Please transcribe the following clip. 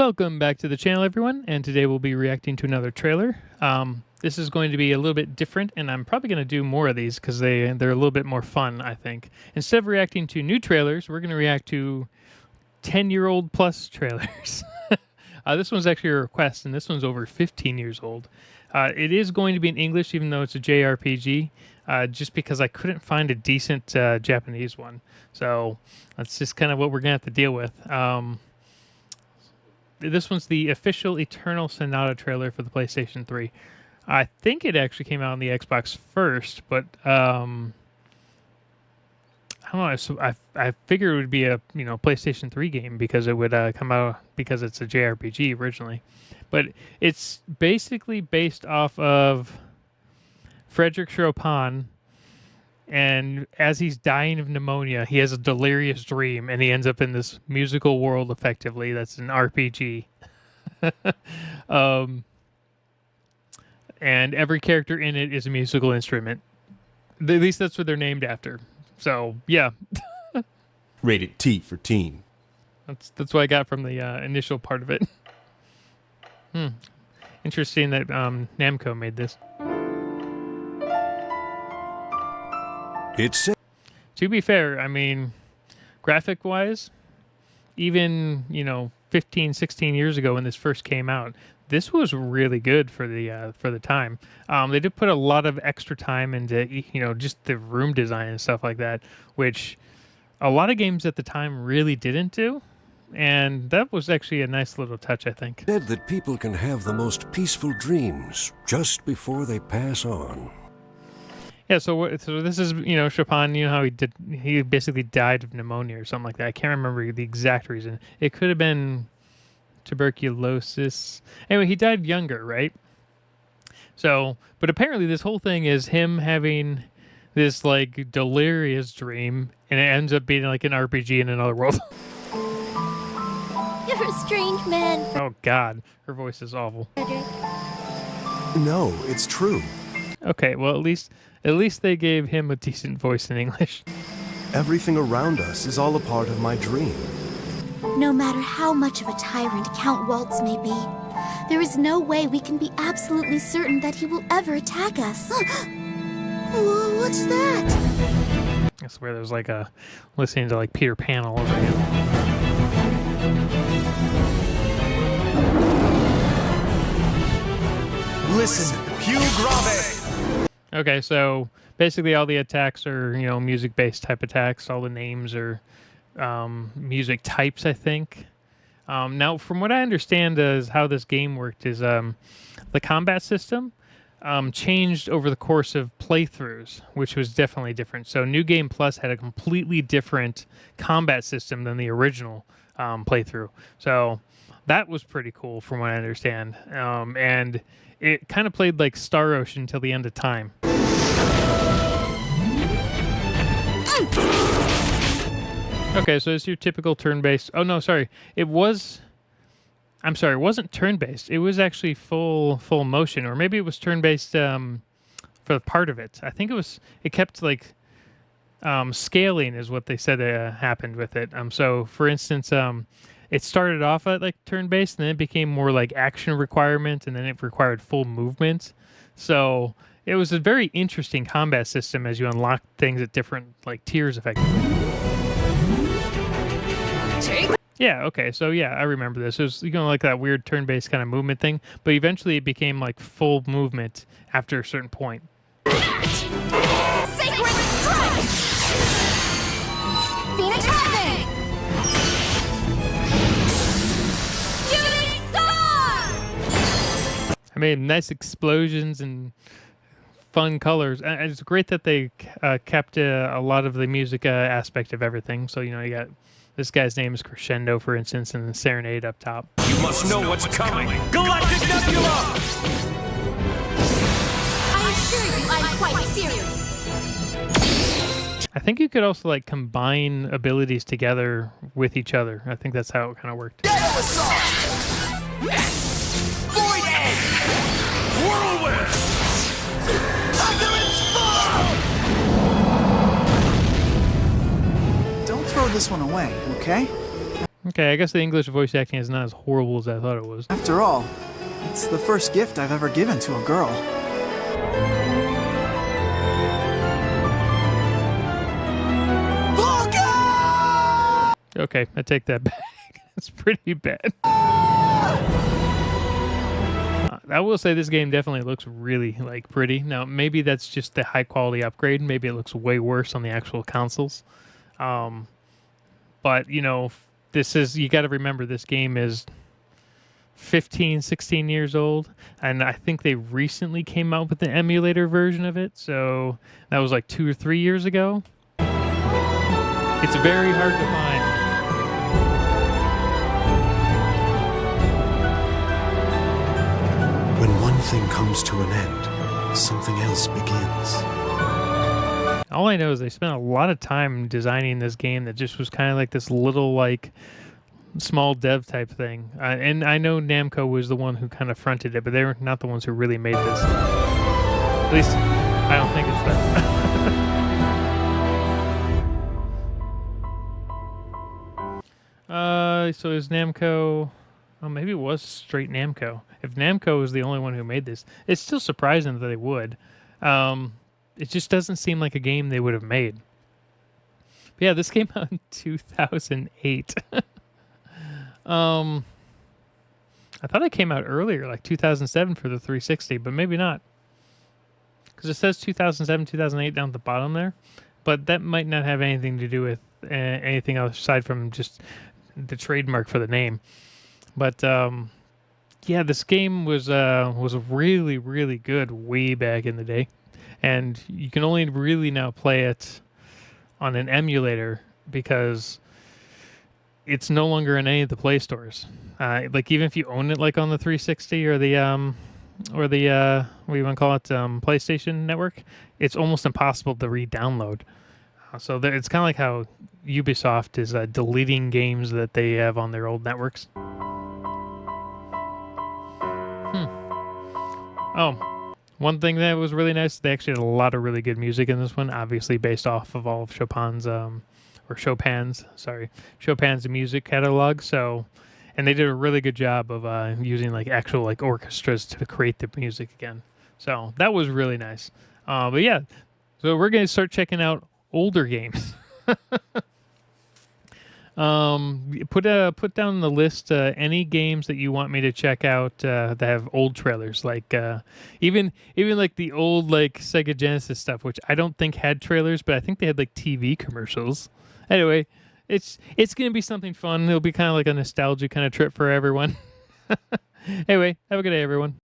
Welcome back to the channel, everyone, and today we'll be reacting to another trailer. This is going to be a little bit different, and I'm probably going to do more of these because they're a little bit more fun, I think. Instead of reacting to new trailers, we're going to react to 10-year-old plus trailers. This one's actually a request, and this one's over 15 years old. It is going to be in English, even though it's a JRPG, just because I couldn't find a decent Japanese one. So that's just kind of what we're going to have to deal with. This one's the official Eternal Sonata trailer for the PlayStation 3. I think it actually came out on the Xbox first, but I don't know. I figured it would be a PlayStation 3 game because it would come out because it's a JRPG originally. But it's basically based off of Frederick Chopin, and as he's dying of pneumonia, he has a delirious dream, and he ends up in this musical world, effectively. That's an RPG. And every character in it is a musical instrument. At least that's what they're named after. So, yeah. Rated T for teen. That's what I got from the initial part of it. Interesting that Namco made this. To be fair, I mean, graphic-wise, even, 15, 16 years ago when this first came out, this was really good for the time. They did put a lot of extra time into, just the room design and stuff like that, which a lot of games at the time really didn't do. And that was actually a nice little touch, I think. Said that people can have the most peaceful dreams just before they pass on. Yeah, so this is, Chopin, how he basically died of pneumonia or something like that. I can't remember the exact reason. It could have been tuberculosis. Anyway, he died younger, right? So, but apparently this whole thing is him having this, delirious dream, and it ends up being like an RPG in another world. You're a strange man. Oh, God. Her voice is awful. Frederick. No, it's true. Okay, well, at least they gave him a decent voice in English. Everything around us is all a part of my dream. No matter how much of a tyrant Count Waltz may be, there is no way we can be absolutely certain that he will ever attack us. What's that? I swear there's listening to Peter Pan all over again. Listen, Hugh Grave! Okay, so basically all the attacks are, music-based type attacks. All the names are music types, I think. Now, from what I understand is how this game worked is the combat system changed over the course of playthroughs, which was definitely different. So New Game Plus had a completely different combat system than the original playthrough. So that was pretty cool from what I understand. And it kind of played like Star Ocean until the end of time. Okay, so it's your typical turn-based. Oh no, sorry. It wasn't turn-based. It was actually full motion, or maybe it was turn-based for part of it. I think it kept scaling is what they said happened with it. So for instance, it started off at turn-based, and then it became more action requirement, and then it required full movement. So it was a very interesting combat system as you unlock things at different tiers, effectively. Yeah, okay, so yeah, I remember this. It was that weird turn-based kind of movement thing, but eventually it became full movement after a certain point. Sacred strike! Phoenix Rising! Shooting star! I mean, nice explosions and fun colors. And it's great that they kept a lot of the music aspect of everything. So, you got this guy's name is Crescendo, for instance, and the Serenade up top. You must know what's coming! Galactic Nebula! I assure you, I'm quite serious. I think you could also combine abilities together with each other. I think that's how it kind of worked. Void Edge! Whirlwind! Apocalypse Fall! Don't throw this one away, okay? Okay, I guess the English voice acting is not as horrible as I thought it was. After all, it's the first gift I've ever given to a girl. Polka! Okay, I take that back. It's pretty bad. I will say this game definitely looks really like pretty. Now maybe that's just the high quality upgrade. Maybe it looks way worse on the actual consoles. But you know, you got to remember this game is 15, 16 years old, and I think they recently came out with the emulator version of it. So that was like 2 or 3 years ago. It's very hard to find. When one thing comes to an end, something else begins. All I know is they spent a lot of time designing this game that just was kind of like this little, like, small dev type thing. And I know Namco was the one who kind of fronted it, but they were not the ones who really made this. At least, I don't think it's that. So is Namco... Oh, maybe it was straight Namco. If Namco was the only one who made this, it's still surprising that they would. It just doesn't seem like a game they would have made. But yeah, this came out in 2008. I thought it came out earlier, like 2007 for the 360, but maybe not. Because it says 2007, 2008 down at the bottom there. But that might not have anything to do with anything else aside from just the trademark for the name. But yeah, this game was really, really good way back in the day. And you can only really now play it on an emulator because it's no longer in any of the Play stores. Like even if you own it, like on the 360 or the what do you want to call it, PlayStation Network, it's almost impossible to re-download. So it's kind of like how Ubisoft is deleting games that they have on their old networks. Oh, one thing that was really nice, they actually had a lot of really good music in this one, obviously based off of all of Chopin's music catalog. So, and they did a really good job of using like actual like orchestras to create the music again. So that was really nice. But yeah, so we're gonna start checking out older games. Put down the list any games that you want me to check out that have old trailers, like even like the old like Sega Genesis stuff, which I don't think had trailers, but I think they had like TV commercials. Anyway, it's gonna be something fun. It'll be kind of like a nostalgia kind of trip for everyone. Anyway, have a good day, everyone.